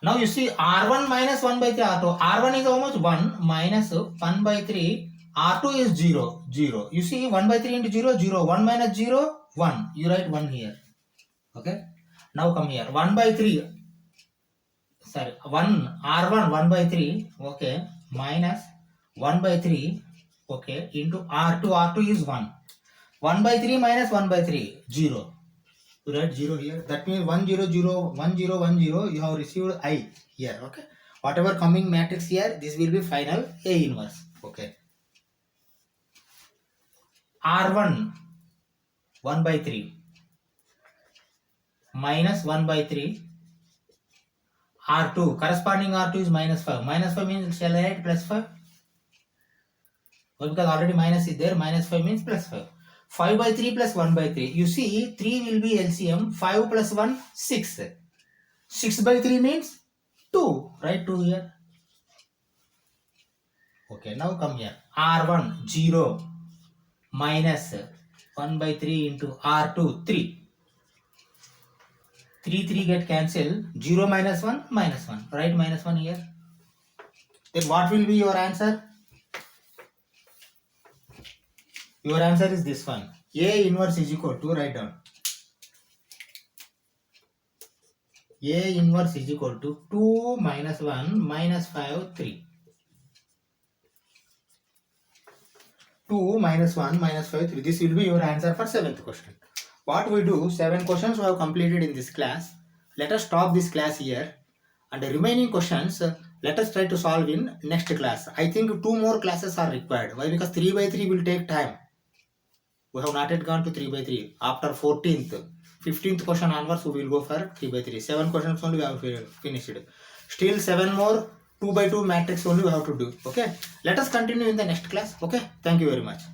[SPEAKER 1] Now you see R1 minus 1 by 3 R2. R1 is how much? 1 minus 1 by 3. R2 is 0, 0. You see 1 by 3 into 0, 0. 1 minus 0, 1. You write 1 here. Okay. Now come here. 1 by 3. Sorry. R1 1 by 3. Okay. Minus 1 by 3. Okay. Into R2. R2 is 1. 1 by 3 minus 1 by 3. 0. You write 0 here. That means 1 0 0 1 0 1 0. You have received I here. Okay. Whatever coming matrix here, this will be final A inverse. Okay. R1 1 by 3 minus 1 by 3 R2. Corresponding R2 is minus 5. Minus 5 means shall I write plus 5? Well, because already minus is there. Minus 5 means plus 5. 5 by 3 plus 1 by 3. You see 3 will be LCM. 5 plus 1, 6. 6 by 3 means 2. Write 2 here. Okay, now come here. R1 0 minus 1 by 3 into R2 3. 3 get cancelled. 0 minus 1 minus 1. Write minus 1 here. Then what will be your answer? Your answer is this one. A inverse is equal to, write down. A inverse is equal to 2 minus 1 minus 5, 3. 2 minus 1 minus 5, 3. This will be your answer for 7th question. What we do, 7 questions we have completed in this class. Let us stop this class here. And the remaining questions, let us try to solve in next class. I think 2 more classes are required. Why? Because 3 by 3 will take time. We have not yet gone to 3 by 3. After 14th, 15th question onwards, we will go for 3 by 3. 7 questions only we have finished. Still 7 more 2 by 2 matrix only we have to do. Okay. Let us continue in the next class. Okay. Thank you very much.